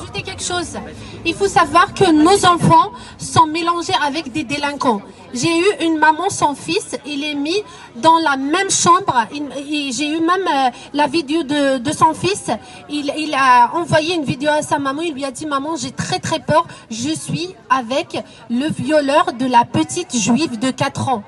rajouter quelque chose. Il faut savoir que nos enfants sont mélangés avec des délinquants. J'ai eu une maman, son fils, il est mis dans la même chambre. J'ai eu même la vidéo de son fils. Il a envoyé une vidéo à sa maman. Il lui a dit, maman, j'ai très très peur. Je suis avec le violeur de la petite juive de 4 ans.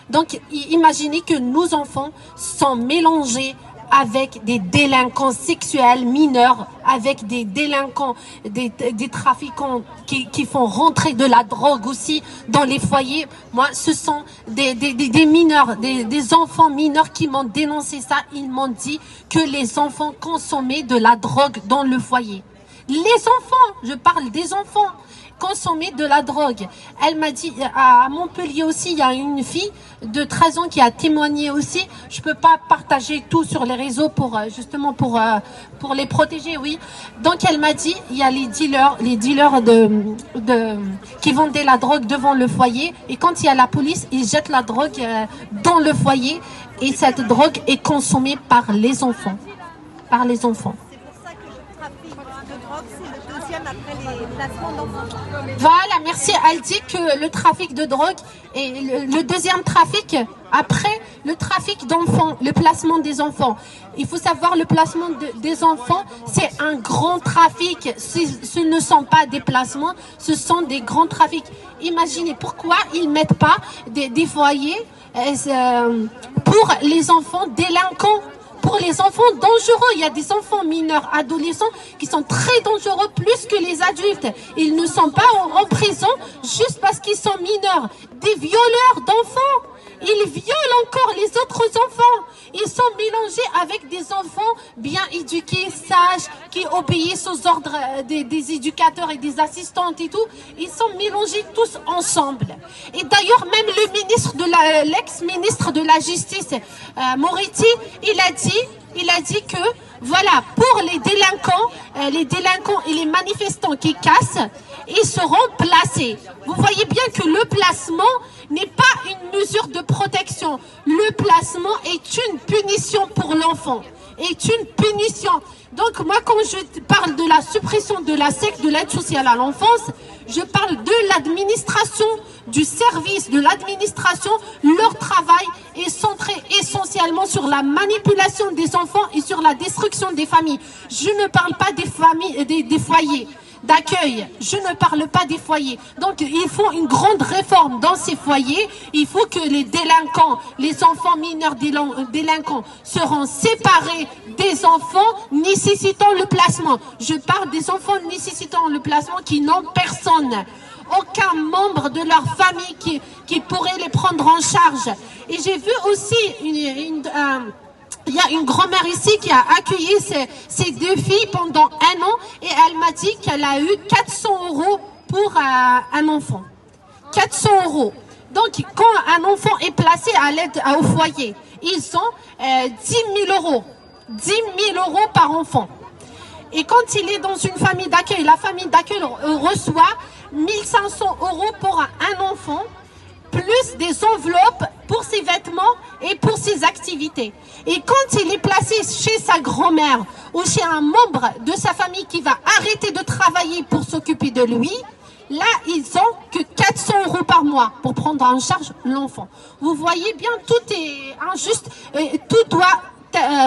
Donc, imaginez que nos enfants sont mélangés avec des délinquants sexuels mineurs, avec des délinquants, des trafiquants qui font rentrer de la drogue aussi dans les foyers. Moi, ce sont des mineurs, des enfants mineurs qui m'ont dénoncé ça. Ils m'ont dit que les enfants consommaient de la drogue dans le foyer. Les enfants, je parle des enfants, consommer de la drogue. Elle m'a dit, à Montpellier aussi, il y a une fille de 13 ans qui a témoigné aussi. Je peux pas partager tout sur les réseaux pour justement pour les protéger, oui. Donc elle m'a dit, il y a les dealers qui vendaient la drogue devant le foyer, et quand il y a la police, ils jettent la drogue dans le foyer, et cette drogue est consommée par les enfants. Par les enfants. Après les placements d'enfants. Voilà, merci. Elle dit que le trafic de drogue est le deuxième trafic après le trafic d'enfants, le placement des enfants. Il faut savoir, le placement des enfants, c'est un grand trafic. Ce ne sont pas des placements, ce sont des grands trafics. Imaginez pourquoi ils ne mettent pas des foyers pour les enfants délinquants. Pour les enfants dangereux, il y a des enfants mineurs, adolescents qui sont très dangereux plus que les adultes. Ils ne sont pas en prison juste parce qu'ils sont mineurs. Des violeurs d'enfants, ils violent encore les autres enfants. Ils sont mélangés avec des enfants bien éduqués, sages, qui obéissent aux ordres des éducateurs et des assistantes et tout. Ils sont mélangés tous ensemble. Et d'ailleurs, même le ministre l'ex-ministre de la Justice, Moretti, il a dit que, voilà, pour les délinquants et les manifestants qui cassent, ils seront placés. Vous voyez bien que le placement n'est pas une mesure de protection. Le placement est une punition pour l'enfant. Est une punition. Donc moi, quand je parle de la suppression de la SEC, de l'aide sociale à l'enfance, je parle de l'administration, du service de l'administration. Leur travail est centré essentiellement sur la manipulation des enfants et sur la destruction des familles. Je ne parle pas des familles, des foyers d'accueil. Je ne parle pas des foyers. Donc, il faut une grande réforme dans ces foyers. Il faut que les délinquants, les enfants mineurs délinquants seront séparés des enfants nécessitant le placement. Je parle des enfants nécessitant le placement qui n'ont personne. Aucun membre de leur famille qui pourrait les prendre en charge. Et j'ai vu aussi il y a une grand-mère ici qui a accueilli ces deux filles pendant 1 an, et elle m'a dit qu'elle a eu 400 € pour un enfant. 400 €. Donc, quand un enfant est placé à l'aide au foyer, ils ont 10 000 €. 10 000 € par enfant. Et quand il est dans une famille d'accueil, la famille d'accueil reçoit 1 500 € pour un enfant, plus des enveloppes pour ses vêtements et pour ses activités. Et quand il est placé chez sa grand-mère ou chez un membre de sa famille qui va arrêter de travailler pour s'occuper de lui, là, ils ont que 400 € par mois pour prendre en charge l'enfant. Vous voyez bien, tout est injuste, tout doit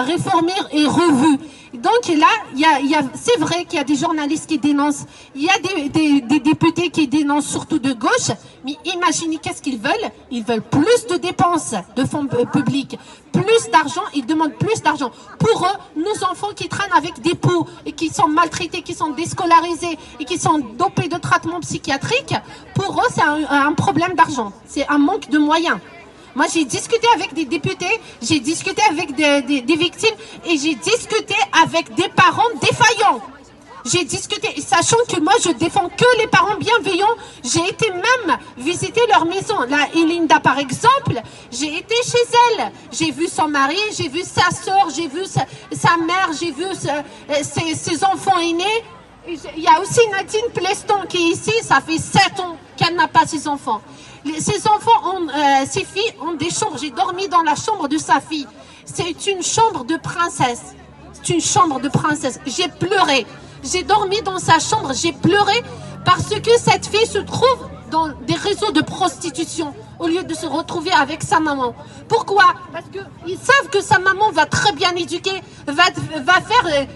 réformer et revu. Donc là, c'est vrai qu'il y a des journalistes qui dénoncent, il y a des députés qui dénoncent surtout de gauche, mais imaginez qu'est-ce qu'ils veulent. Ils veulent plus de dépenses de fonds publics, plus d'argent, ils demandent plus d'argent. Pour eux, nos enfants qui traînent avec des poux et qui sont maltraités, qui sont déscolarisés et qui sont dopés de traitements psychiatriques, pour eux, c'est un problème d'argent, c'est un manque de moyens. Moi, j'ai discuté avec des députés, j'ai discuté avec des victimes et j'ai discuté avec des parents défaillants. J'ai discuté, sachant que moi, je défends que les parents bienveillants. J'ai été même visiter leur maison. La Elinda, par exemple, j'ai été chez elle. J'ai vu son mari, j'ai vu sa soeur, j'ai vu sa mère, j'ai vu ses enfants aînés. Il y a aussi Nadine Pleston qui est ici, ça fait 7 ans qu'elle n'a pas ses enfants. Ses enfants, ses filles ont des chambres. J'ai dormi dans la chambre de sa fille. C'est une chambre de princesse. C'est une chambre de princesse. J'ai pleuré. J'ai dormi dans sa chambre, j'ai pleuré parce que cette fille se trouve dans des réseaux de prostitution au lieu de se retrouver avec sa maman. Pourquoi? Parce qu'ils savent que sa maman va très bien éduquer, va faire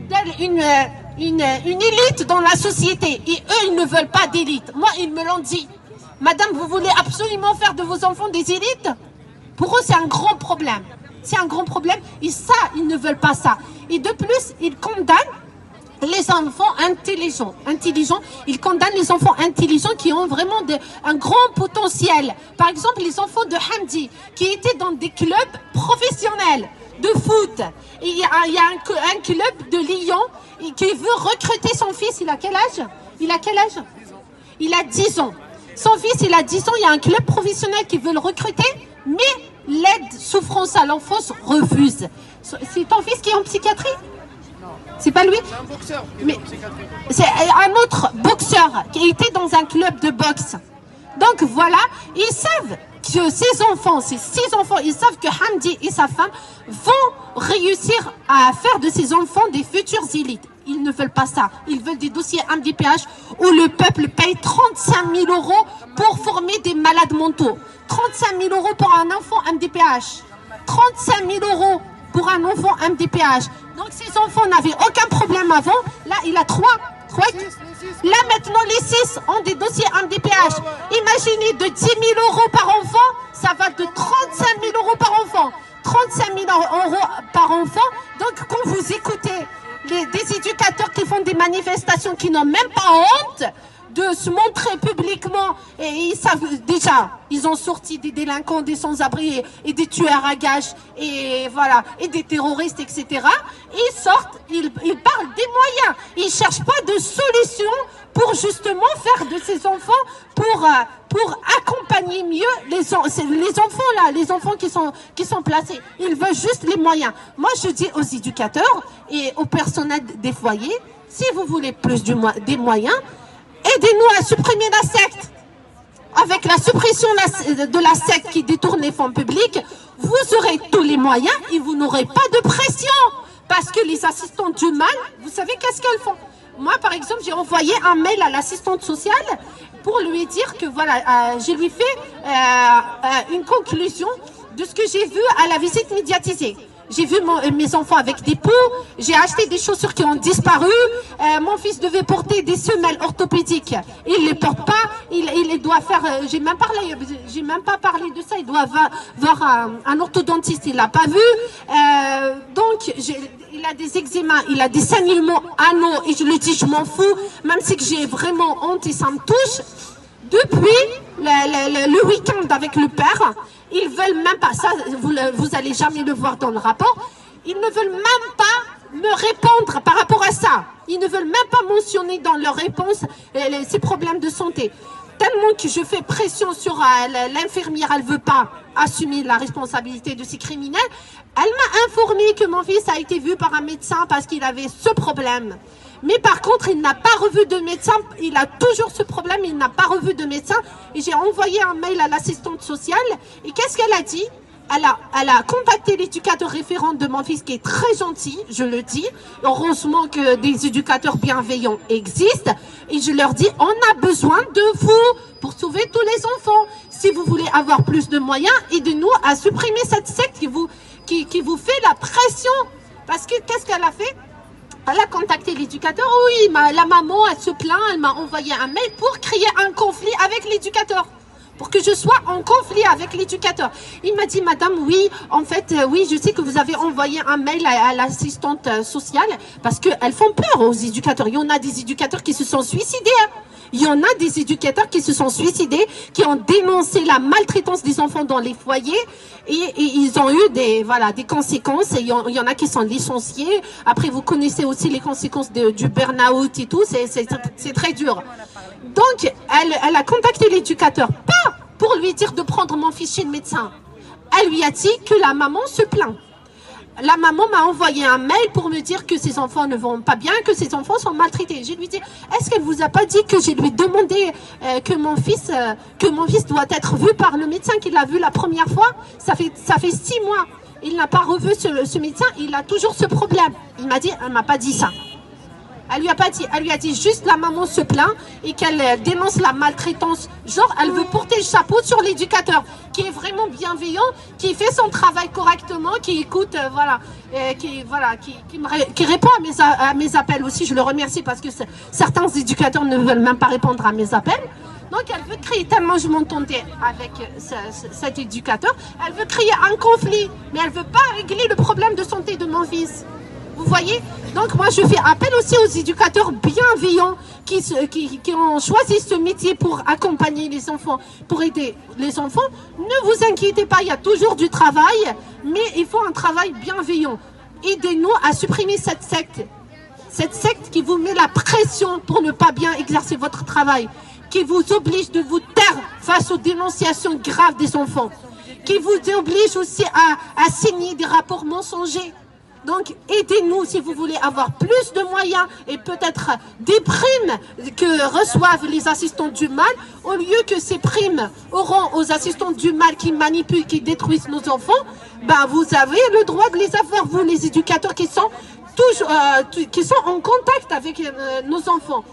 d'elle une élite dans la société. Et eux, ils ne veulent pas d'élite. Moi, ils me l'ont dit. Madame, vous voulez absolument faire de vos enfants des élites? Pour eux, c'est un grand problème. C'est un grand problème. Et ça, ils ne veulent pas ça. Et de plus, ils condamnent les enfants intelligents. Ils condamnent les enfants intelligents qui ont vraiment un grand potentiel. Par exemple, les enfants de Hamdi, qui étaient dans des clubs professionnels de foot. Et il y a un club de Lyon qui veut recruter son fils. Il a quel âge? Il a 10 ans. Son fils, il a 10 ans. Il y a un club professionnel qui veut le recruter, mais l'aide souffrance à l'enfance refuse. C'est ton fils qui est en psychiatrie? C'est pas lui? C'est un boxeur. Mais c'est un autre boxeur qui était dans un club de boxe. Donc voilà, ils savent que ces enfants, ces 6 enfants, ils savent que Hamdi et sa femme vont réussir à faire de ces enfants des futures élites. Ils ne veulent pas ça. Ils veulent des dossiers MDPH où le peuple paye 35 000 € pour former des malades mentaux. 35 000 € pour un enfant MDPH. 35 000 € pour un enfant MDPH. Donc ces enfants n'avaient aucun problème avant. Là, il a 3. Là, maintenant, les 6 ont des dossiers MDPH. Imaginez, de 10 000 € par enfant, ça va de 35 000 € par enfant. 35 000 € par enfant. Donc, quand vous écoutez des éducateurs qui font des manifestations, qui n'ont même pas honte de se montrer publiquement, et ils savent déjà, ils ont sorti des délinquants, des sans-abri et des tueurs à gages, et voilà, et des terroristes, etc. Ils sortent, ils parlent des moyens, ils cherchent pas de solution pour justement faire de ces enfants, pour accompagner mieux les enfants là, les enfants qui sont placés. Ils veulent juste les moyens. Moi, je dis aux éducateurs et au personnel des foyers, si vous voulez plus des moyens, aidez-nous à supprimer la secte. Avec la suppression de la secte qui détourne les fonds publics, vous aurez tous les moyens et vous n'aurez pas de pression. Parce que les assistantes du mal, vous savez qu'est-ce qu'elles font? Moi, par exemple, j'ai envoyé un mail à l'assistante sociale pour lui dire que voilà, je lui fais une conclusion de ce que j'ai vu à la visite médiatisée. J'ai vu mes enfants avec des poux, j'ai acheté des chaussures qui ont disparu, mon fils devait porter des semelles orthopédiques, il ne les porte pas, il doit faire, j'ai même pas parlé de ça, il doit voir un orthodontiste, il l'a pas vu, donc il a des eczémas, il a des saignements anneaux, et je le dis, je m'en fous, même si j'ai vraiment honte et ça me touche. Depuis le week-end avec le père, ils veulent même pas, ça vous allez jamais le voir dans le rapport, ils ne veulent même pas me répondre par rapport à ça. Ils ne veulent même pas mentionner dans leur réponse ces problèmes de santé. Tellement que je fais pression sur l'infirmière, elle ne veut pas assumer la responsabilité de ces criminels. Elle m'a informé que mon fils a été vu par un médecin parce qu'il avait ce problème. Mais par contre, il n'a pas revu de médecin, il a toujours ce problème, il n'a pas revu de médecin. Et j'ai envoyé un mail à l'assistante sociale. Et qu'est-ce qu'elle a dit? Elle a contacté l'éducateur référent de mon fils qui est très gentil, je le dis. Heureusement que des éducateurs bienveillants existent. Et je leur dis, on a besoin de vous pour sauver tous les enfants. Si vous voulez avoir plus de moyens, aidez-nous à supprimer cette secte qui vous fait la pression. Parce que qu'est-ce qu'elle a fait? Elle a contacté l'éducateur. Oui, la maman, elle se plaint, elle m'a envoyé un mail pour créer un conflit avec l'éducateur. Pour que je sois en conflit avec l'éducateur. Il m'a dit, madame, oui, en fait, oui, je sais que vous avez envoyé un mail à l'assistante sociale parce qu'elles font peur aux éducateurs. Il y en a des éducateurs qui se sont suicidés. Hein. Il y en a des éducateurs qui se sont suicidés, qui ont dénoncé la maltraitance des enfants dans les foyers et ils ont eu des conséquences. Et il y en a qui sont licenciés. Après, vous connaissez aussi les conséquences du burn-out et tout. C'est très dur. Donc, elle a contacté l'éducateur, pas pour lui dire de prendre mon fils chez le médecin. Elle lui a dit que la maman se plaint. La maman m'a envoyé un mail pour me dire que ses enfants ne vont pas bien, que ses enfants sont maltraités. Je lui dis, est-ce qu'elle vous a pas dit que je lui ai demandé que mon fils doit être vu par le médecin qui l'a vu la première fois? Ça fait 6 mois. Il n'a pas revu ce médecin, il a toujours ce problème. Il m'a dit, elle m'a pas dit ça. Elle lui a pas dit, elle lui a dit juste la maman se plaint et qu'elle dénonce la maltraitance. Genre, elle veut porter le chapeau sur l'éducateur, qui est vraiment bienveillant, qui fait son travail correctement, qui écoute, qui répond à mes appels aussi. Je le remercie parce que certains éducateurs ne veulent même pas répondre à mes appels. Donc elle veut créer, tellement je m'entendais avec cet éducateur, elle veut créer un conflit, mais elle ne veut pas régler le problème de santé de mon fils. Vous voyez? Donc moi je fais appel aussi aux éducateurs bienveillants qui ont choisi ce métier pour accompagner les enfants, pour aider les enfants. Ne vous inquiétez pas, il y a toujours du travail, mais il faut un travail bienveillant. Aidez-nous à supprimer cette secte qui vous met la pression pour ne pas bien exercer votre travail, qui vous oblige de vous taire face aux dénonciations graves des enfants, qui vous oblige aussi à signer des rapports mensongers. Donc aidez-nous si vous voulez avoir plus de moyens et peut-être des primes que reçoivent les assistants du mal, au lieu que ces primes auront aux assistants du mal qui manipulent, qui détruisent nos enfants. Ben, vous avez le droit de les avoir, vous les éducateurs qui sont en contact avec nos enfants.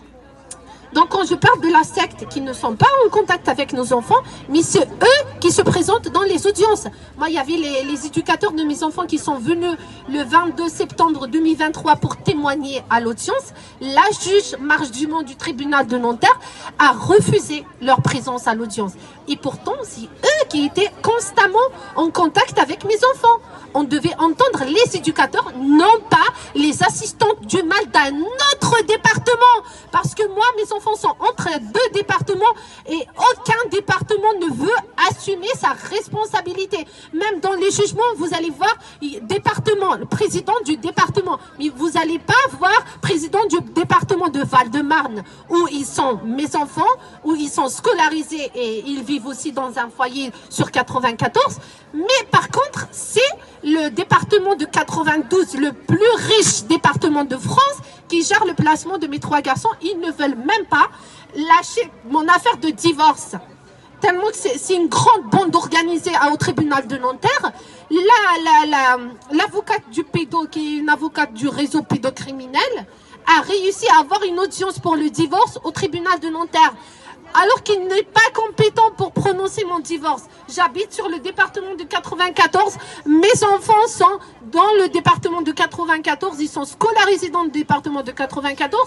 Donc quand je parle de la secte qui ne sont pas en contact avec nos enfants, mais c'est eux qui se présentent dans les audiences. Moi, il y avait les éducateurs de mes enfants qui sont venus le 22 septembre 2023 pour témoigner à l'audience. La juge Marche Dumont du tribunal de Nanterre a refusé leur présence à l'audience. Et pourtant, c'est eux qui étaient constamment en contact avec mes enfants. On devait entendre les éducateurs, non pas les assistantes du mal d'un autre département. Parce que moi, mes enfants sont entre deux départements et aucun département ne veut assumer sa responsabilité. Même dans les jugements, vous allez voir département, le président du département. Mais vous n'allez pas voir président du département de Val-de-Marne, où ils sont mes enfants, où ils sont scolarisés et ils vivent aussi dans un foyer sur 94. Mais par contre, c'est le département de 92, le plus riche département de France, qui gère le placement de mes 3 garçons. Ils ne veulent même pas lâcher mon affaire de divorce. Tellement que c'est une grande bande organisée au tribunal de Nanterre. L'avocate du pédo, qui est une avocate du réseau pédocriminel, a réussi à avoir une audience pour le divorce au tribunal de Nanterre, alors qu'il n'est pas compétent pour prononcer mon divorce. J'habite sur le département de 94. Mes enfants sont dans le département de 94. Ils sont scolarisés dans le département de 94.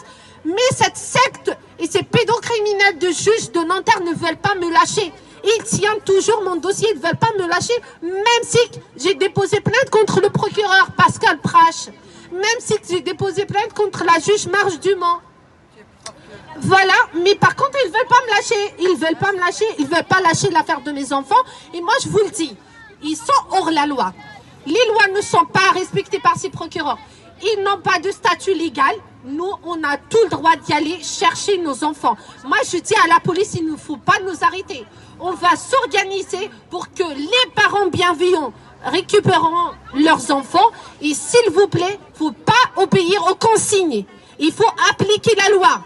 Mais cette secte et ces pédocriminels de juges de Nanterre ne veulent pas me lâcher. Ils tiennent toujours mon dossier. Ils ne veulent pas me lâcher, même si j'ai déposé plainte contre le procureur Pascal Prache. Même si j'ai déposé plainte contre la juge Marche Dumont. Voilà, mais par contre, ils ne veulent pas me lâcher. Ils ne veulent pas me lâcher. Ils ne veulent pas lâcher l'affaire de mes enfants. Et moi, je vous le dis, ils sont hors la loi. Les lois ne sont pas respectées par ces procureurs. Ils n'ont pas de statut légal. Nous, on a tout le droit d'y aller chercher nos enfants. Moi, je dis à la police, il ne faut pas nous arrêter. On va s'organiser pour que les parents bienveillants récupéreront leurs enfants. Et s'il vous plaît, il ne faut pas obéir aux consignes. Il faut appliquer la loi.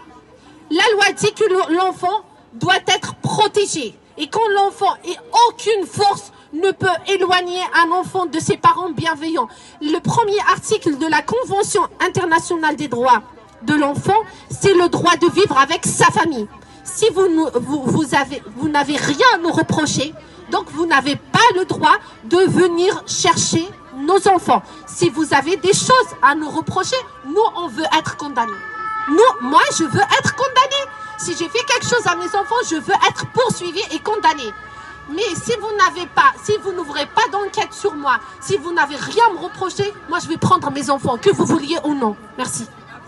La loi dit que l'enfant doit être protégé et quand l'enfant et aucune force ne peut éloigner un enfant de ses parents bienveillants. Le premier article de la Convention internationale des droits de l'enfant, c'est le droit de vivre avec sa famille. Si vous n'avez rien à nous reprocher, donc vous n'avez pas le droit de venir chercher nos enfants. Si vous avez des choses à nous reprocher, nous, on veut être condamnés. Moi, je veux être condamnée. Si j'ai fait quelque chose à mes enfants, je veux être poursuivie et condamnée. Mais si vous n'ouvrez pas d'enquête sur moi, si vous n'avez rien à me reprocher, moi, je vais prendre mes enfants, que vous vouliez ou non. Merci.